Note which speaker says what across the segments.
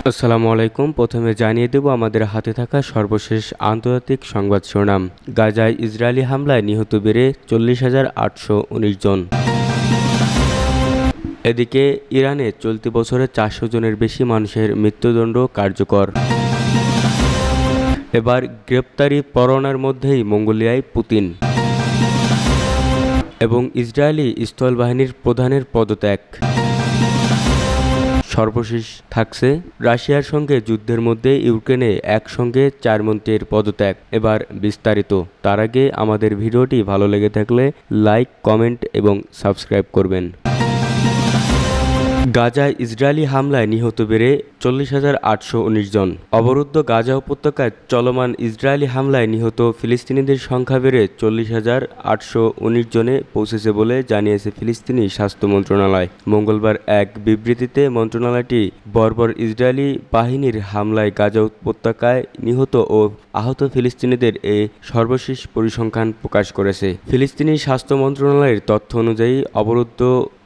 Speaker 1: আসসালামু আলাইকুম। প্রথমে জানিয়ে দেব আমাদের হাতে থাকা সর্বশেষ আন্তর্জাতিক সংবাদ শিরোনাম। গাজায় ইসরায়েলি হামলায় নিহত বেড়ে 40,819 জন। এদিকে ইরানে চলতি বছরে 400 জনের বেশি মানুষের মৃত্যুদণ্ড কার্যকর। এবার গ্রেপ্তারি পরোয়ানার মধ্যেই মঙ্গোলিয়ায় পুতিন এবং ইসরায়েলি স্থলবাহিনীর প্রধানের পদত্যাগ। সর্বশেষ থাকছে রাশিয়ার সঙ্গে যুদ্ধের মধ্যে ইউক্রেনে একসঙ্গে 4 মন্ত্রীর পদত্যাগ। এবার বিস্তারিত। তার আগে আমাদের ভিডিওটি ভালো লেগে থাকলে লাইক, কমেন্ট এবং সাবস্ক্রাইব করবেন। গাজায় ইসরায়েলি হামলায় নিহত বেড়ে 40,819 জন। অবরুদ্ধ গাজা উপত্যকায় চলমান ইসরায়েলি হামলায় নিহত ফিলিস্তিনিদের সংখ্যা বেড়ে 40,819 জনে পৌঁছেছে বলে জানিয়েছে ফিলিস্তিনি স্বাস্থ্য মন্ত্রণালয়। মঙ্গলবার এক বিবৃতিতে মন্ত্রণালয়টি বর্বর ইসরায়েলি বাহিনীর হামলায় গাজা উপত্যকায় নিহত ও আহত ফিলিস্তিনিদের সর্বশেষ পরিসংখ্যান প্রকাশ করেছে। ফিলিস্তিনি স্বাস্থ্য মন্ত্রণালয়ের তথ্য অনুযায়ী অবরুদ্ধ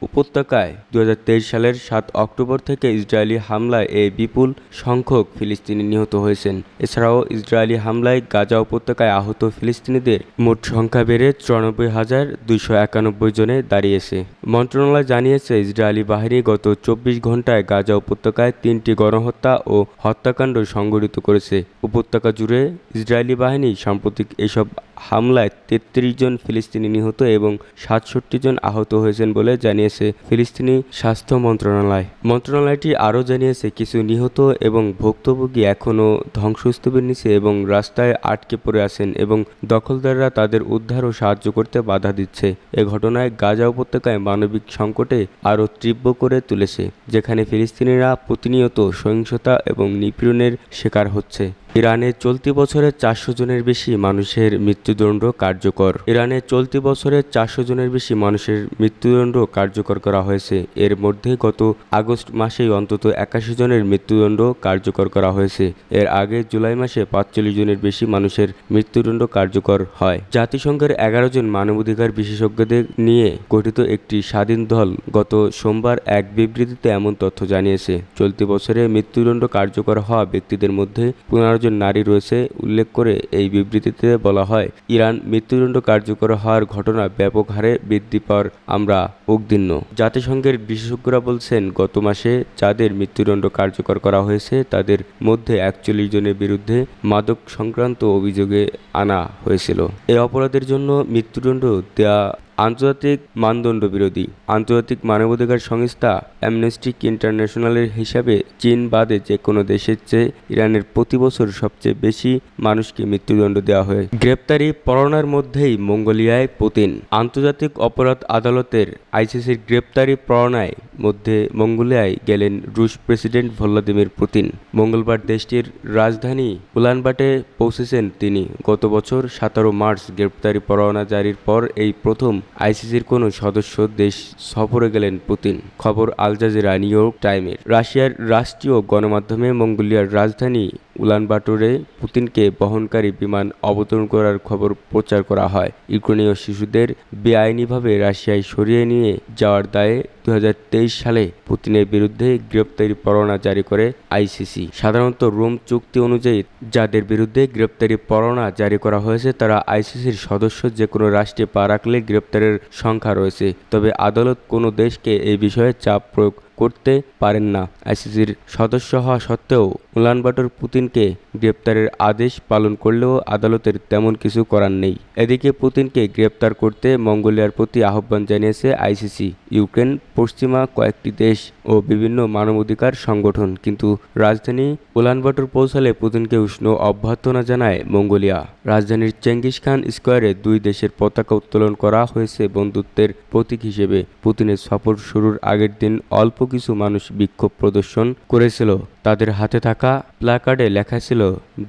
Speaker 1: উপত্যকায় 2023 সালের 7 অক্টোবর থেকে ইসরায়েলি হামলায় বিপুল সংখ্যক ফিলিস্তিনি নিহত হয়েছেন। এছাড়াও ইসরায়েলি হামলায় গাজা উপত্যকায় আহত ফিলিস্তিনিদের মোট সংখ্যা বেড়ে 94,291 জনে দাঁড়িয়েছে। মন্ত্রণালয় জানিয়েছে, ইসরায়েলি বাহিনী গত 24 ঘন্টায় গাজা উপত্যকায় 3টি গণহত্যা ও হত্যাকাণ্ড সংঘটিত করেছে। উপত্যকা জুড়ে ইসরায়েলি বাহিনী সাম্প্রতিক এসব হামলায় 33 জন ফিলিস্তিনি নিহত এবং 67 জন আহত হয়েছেন বলে জানিয়েছে ফিলিস্তিনি স্বাস্থ্য মন্ত্রণালয়। মন্ত্রণালয়টি আরও জানিয়েছে, কিছু নিহত এবং ভুক্তভোগী এখনও ধ্বংসস্তূপের নিচে এবং রাস্তায় আটকে পড়ে আছেন এবং দখলদাররা তাদের উদ্ধার ও সাহায্য করতে বাধা দিচ্ছে। এ ঘটনায় গাজা উপত্যকায় মানবিক সংকটে আরও তীব্র করে তুলেছে, যেখানে ফিলিস্তিনিরা প্রতিনিয়ত সহিংসতা এবং নিপীড়নের শিকার হচ্ছে। ইরানে চলতি বছরে 400 জনের বেশি মানুষের মৃত্যুদণ্ড কার্যকর। ইরানে চলতি বছরে 400 জনের বেশি মানুষের মৃত্যুদণ্ড কার্যকর করা হয়েছে। এর মধ্যে গত আগস্ট মাসেই অন্তত 81 জনের মৃত্যুদণ্ড কার্যকর করা হয়েছে। এর আগে জুলাই মাসে 45 জনের বেশি মানুষের মৃত্যুদণ্ড কার্যকর হয়। জাতিসংঘের 11 জন মানবাধিকার বিশেষজ্ঞদের নিয়ে গঠিত একটি স্বাধীন দল গত সোমবার এক বিবৃতিতে এমন তথ্য জানিয়েছে। চলতি বছরে মৃত্যুদণ্ড কার্যকর হওয়া ব্যক্তিদের মধ্যে 15 জন নারী রয়েছে। উল্লেখ করে এই বিবৃতিতে বলা হয়, ইরান মৃত্যুদণ্ড কার্যকর হওয়ার ঘটনা ব্যাপক হারে বৃদ্ধি পাওয়ার আমরা উদ্বিগ্ন। জাতিসংঘের বিশেষজ্ঞরা বলছেন, গত মাসে যাদের মৃত্যুদণ্ড কার্যকর করা হয়েছে তাদের মধ্যে 41 জনের বিরুদ্ধে মাদক সংক্রান্ত অভিযোগে আনা হয়েছিল। এই অপরাধের জন্য মৃত্যুদণ্ড দেয়া আন্তর্জাতিক মানদণ্ড বিরোধী। আন্তর্জাতিক মানবাধিকার সংস্থা অ্যামনেস্টি ইন্টারন্যাশনালের হিসাবে চীন বাদে যে কোনো দেশের চেয়ে ইরানের প্রতি বছর সবচেয়ে বেশি মানুষকে মৃত্যুদণ্ড দেওয়া হয়। গ্রেপ্তারি পরোয়ানার মধ্যেই মঙ্গোলিয়ায় পুতিন। আন্তর্জাতিক অপরাধ আদালতের আইসিসির গ্রেপ্তারি পরোয়ানায় মধ্যে মঙ্গোলিয়ায় গেলেন রুশ প্রেসিডেন্ট ভ্লাদিমির পুতিন। মঙ্গলবার দেশটির রাজধানী উলানবাটে পৌঁছেছেন তিনি। গত বছর 17 মার্চ গ্রেপ্তারি পরোয়ানা জারির পর এই প্রথম আইসিসির কোনো সদস্য দেশ সফরে গেলেন পুতিন। খবর আল জাজিরা, নিউ ইয়র্ক টাইমের। রাশিয়ার রাষ্ট্রীয় গণমাধ্যমে মঙ্গোলিয়ার রাজধানী উলানবাটরে পুতিনকে বহনকারী বিমান অবতরণ করার খবর প্রচার করা হয়। ইউক্রেনীয় শিশুদের বেআইনিভাবে রাশিয়ায় সরিয়ে নিয়ে যাওয়ার দায়ে 2023 সালে পুতিনের বিরুদ্ধে গ্রেপ্তারি পরোয়ানা জারি করে আইসিসি। সাধারণত রোম চুক্তি অনুযায়ী যাদের বিরুদ্ধে গ্রেপ্তারি পরোয়ানা জারি করা হয়েছে তারা আইসিসির সদস্য যে কোনো রাষ্ট্রে পা রাখলে গ্রেপ্তারের সংখ্যা রয়েছে। তবে আদালত কোনো দেশকে এই বিষয়ে চাপ প্রয়োগ করতে পারেন না। আইসিসির সদস্য হওয়া সত্ত্বেও উলানবাটর পুতিনকে গ্রেপ্তারের আদেশ পালন করলেও আদালতের তেমন কিছু করার নেই। এদিকে পুতিনকে গ্রেপ্তার করতে মঙ্গোলিয়ার প্রতি আহ্বান জানিয়েছে আইসিসি, ইউক্রেন, পশ্চিমা কয়েকটি দেশ ও বিভিন্ন মানবাধিকার সংগঠন। কিন্তু রাজধানী উলানবাটর পৌঁছালে পুতিনকে উষ্ণ অভ্যর্থনা জানায় মঙ্গোলিয়া। রাজধানীর চেঙ্গিস খান স্কোয়ারে দুই দেশের পতাকা উত্তোলন করা হয়েছে বন্ধুত্বের প্রতীক হিসেবে। পুতিনের সফর শুরুর আগের দিন অল্প কিছু মানুষ বিক্ষোভ প্রদর্শন করেছিল। তাদের হাতে থাকা প্ল্যাকার্ডে লেখা ছিল,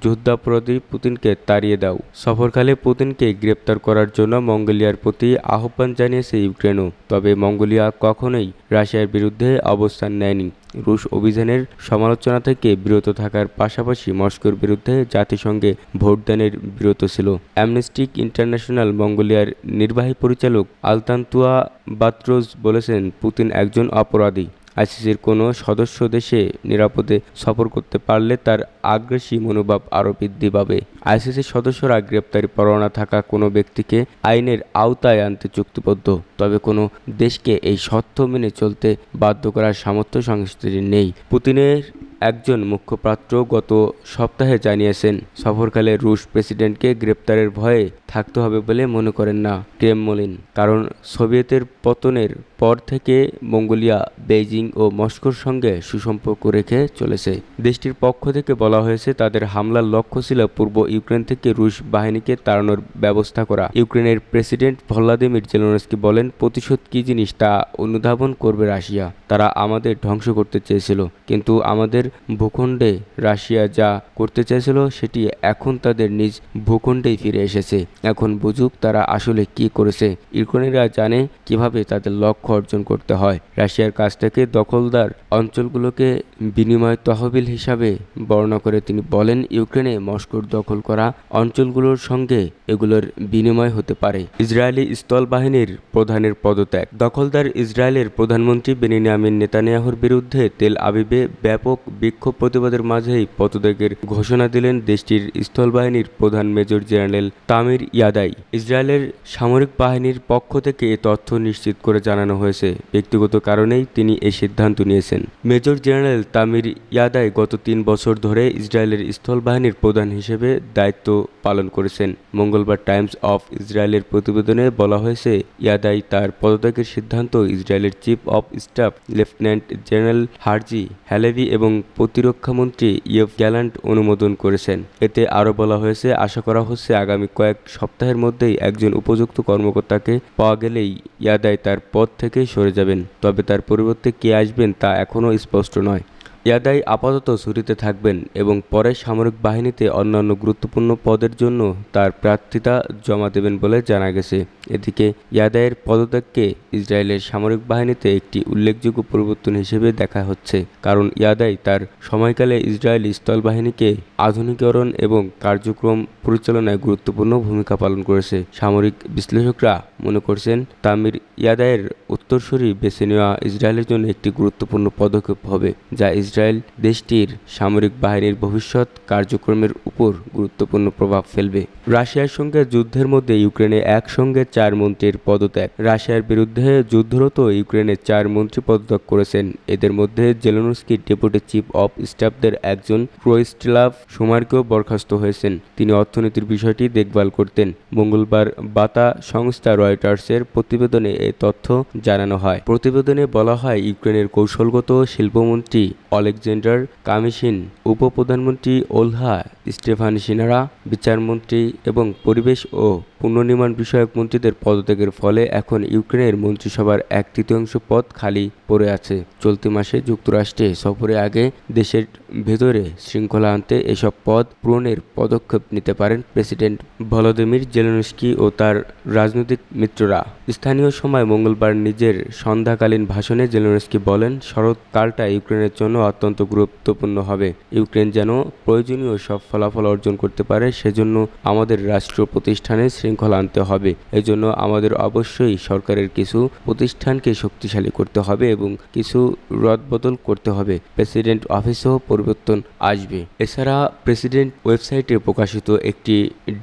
Speaker 1: যুদ্ধাপরাধী পুতিনকে তাড়িয়ে দাও। সফরকালে পুতিনকে গ্রেপ্তার করার জন্য মঙ্গোলিয়ার প্রতি আহ্বান জানিয়েছে ইউক্রেনও। তবে মঙ্গোলিয়া কখনোই রাশিয়ার বিরুদ্ধে অবস্থান নেয়নি। রুশ অভিযানের সমালোচনা থেকে বিরত থাকার পাশাপাশি মস্কোর বিরুদ্ধে জাতিসংঘে ভোটদানের বিরত ছিল। অ্যামনেস্টি ইন্টারন্যাশনাল মঙ্গোলিয়ার নির্বাহী পরিচালক আলতান্তুয়া বাত্রোজ বলেছেন, পুতিন একজন অপরাধী। আইসিসির কোনো সদস্য দেশে নিরাপদে সফর করতে পারলে তার আগ্রাসী মনোভাব আরও বৃদ্ধি পাবে। আইসিসির সদস্যরা গ্রেপ্তারি পরোয়ানা থাকা কোনো ব্যক্তিকে আইনের আওতায় আনতে চুক্তিবদ্ধ, তবে কোনো দেশকে এই শর্ত মেনে চলতে বাধ্য করার সামর্থ্য সংস্থাটির নেই। পুতিনের একজন মুখপাত্র গত সপ্তাহে জানিয়েছেন, সফরকালে রুশ প্রেসিডেন্টকে গ্রেপ্তারের ভয়ে থাকতে হবে বলে মনে করেন না ক্রেমলিন। কারণ সোভিয়েতের পতনের পর থেকে মঙ্গোলিয়া বেইজিং ও মস্কোর সঙ্গে সুসম্পর্ক রেখে চলেছে। দেশটির পক্ষ থেকে বলা হয়েছে, তাদের হামলার লক্ষ্য ছিল পূর্ব ইউক্রেন থেকে রুশ বাহিনীকে তাড়ানোর ব্যবস্থা করা। ইউক্রেনের প্রেসিডেন্ট ভলোদিমির জেলেনস্কি বলেন, প্রতিশোধ কী জিনিস তা অনুধাবন করবে রাশিয়া। তারা আমাদের ধ্বংস করতে চেয়েছিল, কিন্তু আমাদের ভূখণ্ডে রাশিয়া যা করতে চেয়েছিল সেটি এখন তাদের নিজ ভূখণ্ডেই ফিরে এসেছে। এখন বুঝুক তারা আসলে কি করেছে। ইউক্রেনিরা জানে কিভাবে তাদের লক্ষ্য অর্জন করতে হয়। রাশিয়ার কাছ থেকে দখলদার অঞ্চলগুলোকে বিনিময় তহবিল হিসাবে বর্ণনা করে তিনি বলেন, ইউক্রেনে মস্কোর দখল করা অঞ্চলগুলোর সঙ্গে এগুলোর বিনিময় হতে পারে। ইসরায়েলি স্থল বাহিনীর প্রধানের পদত্যাগ। দখলদার ইসরায়েলের প্রধানমন্ত্রী বেনিয়ামিন নেতানিয়াহুর বিরুদ্ধে তেল আবিবে ব্যাপক বিক্ষোভ প্রতিবাদের মাঝেই পদত্যাগের ঘোষণা দিলেন দেশটির স্থলবাহিনীর প্রধান মেজর জেনারেল তামির ইয়াদাই। ইসরায়েলের সামরিক বাহিনীর পক্ষ থেকে এ তথ্য নিশ্চিত করে জানানো হয়েছে, ব্যক্তিগত কারণেই তিনি এই সিদ্ধান্ত নিয়েছেন। মেজর জেনারেল তামির ইয়াদাই গত 3 বছর ধরে ইসরায়েলের স্থলবাহিনীর প্রধান হিসেবে দায়িত্ব পালন করেছেন। মঙ্গলবার টাইমস অফ ইসরায়েলের প্রতিবেদনে বলা হয়েছে, ইয়াদাই তার পদত্যাগের সিদ্ধান্ত ইসরায়েলের chief of staff lieutenant general Herzi Halevi এবং প্রতিরক্ষামন্ত্রী ইয়োভ গ্যালান্ট অনুমোদন করেছেন। এতে আরও বলা হয়েছে, আশা করা হচ্ছে আগামী কয়েক সপ্তাহের মধ্যেই একজন উপযুক্ত কর্মকর্তাকে পাওয়া গেলেই ইয়াদাই তার পদ থেকে সরে যাবেন, তবে তার পরিবর্তে কে আসবেন তা এখনও স্পষ্ট নয়। ইয়াদাই আপাতত ছুটিতে থাকবেন এবং পরে সামরিক বাহিনীতে অন্যান্য গুরুত্বপূর্ণ পদের জন্য তার প্রার্থিতা জমা দেবেন বলে জানা গেছে। এদিকে ইয়াদাইয়ের পদত্যাগকে ইসরায়েলের সামরিক বাহিনীতে একটি উল্লেখযোগ্য পরিবর্তন হিসেবে দেখা হচ্ছে, কারণ ইয়াদাই তার সময়কালে ইসরায়েলি স্থলবাহিনীকে আধুনিকীকরণ এবং কার্যক্রম পরিচালনায় গুরুত্বপূর্ণ ভূমিকা পালন করেছে। সামরিক বিশ্লেষকরা মনে করছেন, তামির ইয়াদাইয়ের উত্তরসূরি বেছে নেওয়া ইসরায়েলের জন্য একটি গুরুত্বপূর্ণ পদক্ষেপ হবে, যা ইসরায়েল দেশটির সামরিক বাহিনীর ভবিষ্যৎ কার্যক্রমের উপর গুরুত্বপূর্ণ প্রভাব ফেলবে। রাশিয়ার সঙ্গে যুদ্ধের মধ্যে ইউক্রেনে একসঙ্গে 4 মন্ত্রীর পদত্যাগ। রাশিয়ার বিরুদ্ধে যুদ্ধরত ইউক্রেনে 4 মন্ত্রী পদত্যাগ করেছেন। এদের মধ্যে জেলেনস্কির ডেপুটি চিফ অফ স্টাফদের একজন রোস্টিস্লাভ শুমার্কেও বরখাস্ত হয়েছেন। তিনি অর্থনীতির বিষয়টি দেখভাল করতেন। মঙ্গলবার বার্তা সংস্থা রয়টার্সের প্রতিবেদনে এ তথ্য জানানো হয়। প্রতিবেদনে বলা হয়, ইউক্রেনের কৌশলগত শিল্পমন্ত্রী অলেকজান্ডার কামিশিন, উপপ্রধানমন্ত্রী ওলহা স্টেফানসিনারা, বিচারমন্ত্রী এবং পরিবেশ ও পুনর্নির্মাণ বিষয়ক মন্ত্রীদের পদত্যাগের ফলে এখন ইউক্রেনের মন্ত্রিসভার 1/3 পদ খালি পড়ে আছে। চলতি মাসে যুক্তরাষ্ট্রে সফরের আগে দেশের ভেতরে শৃঙ্খলা আনতে এসব পদ পূরণের পদক্ষেপ নিতে পারেন প্রেসিডেন্ট ভলোদিমির জেলেনস্কি ও তার রাজনৈতিক মিত্ররা। স্থানীয় সময় মঙ্গলবার নিজের সন্ধ্যাকালীন ভাষণে জেলেনস্কি বলেন, শরৎকালটা ইউক্রেনের জন্য অত্যন্ত গুরুত্বপূর্ণ হবে। ইউক্রেন যেন প্রয়োজনীয় সব ফলাফল অর্জন করতে পারে, সেজন্য আমাদের রাষ্ট্র প্রতিষ্ঠানে শৃঙ্খলা আনতে হবে। এজন্য আমাদের অবশ্যই সরকারের কিছু প্রতিষ্ঠানকে শক্তিশালী করতে হবে এবং কিছু রদবদল করতে হবে। প্রেসিডেন্ট অফিসেও পরিবর্তন আসবে। এছাড়া প্রেসিডেন্ট ওয়েবসাইটে প্রকাশিত একটি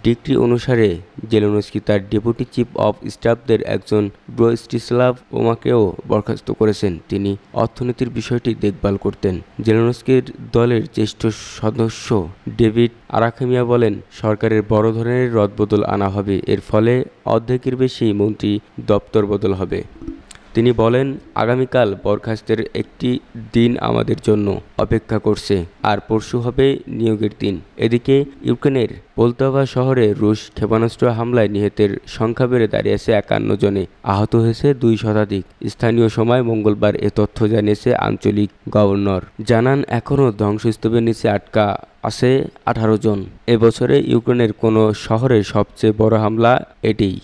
Speaker 1: ডিক্রি অনুসারে জেলেনস্কি তার ডেপুটি চিফ অফ স্টাফদের একজন রোস্টিস্লাভ ওমাকেও বরখাস্ত করেছেন। তিনি অর্থনীতির বিষয়টি দেখভাল করতেন। জেলেনস্কির দলের জ্যেষ্ঠ সদস্য ডেভিড আরাখামিয়া বলেন, সরকারের বড় ধরনের রদবদল আনা হবে। এর ফলে অর্ধেকের বেশি মন্ত্রী দপ্তর বদল হবে। তিনি বলেন, আগামীকাল বরখাস্তের একটি দিন আমাদের জন্য অপেক্ষা করছে, আর পরশু হবে নিয়োগের দিন। এদিকে ইউক্রেনের পোলতাভা শহরে রুশ ক্ষেপণাস্ত্র হামলায় নিহতের সংখ্যা বেড়ে দাঁড়িয়েছে 51 জনে, আহত হয়েছে 2 শতাধিক। স্থানীয় সময় মঙ্গলবার এ তথ্য জানিয়েছে আঞ্চলিক গভর্নর। জানান, এখনও ধ্বংসস্তূপের নিচে আটকা আছে 18 জন। এবছরে ইউক্রেনের কোনো শহরে সবচেয়ে বড় হামলা এটিই।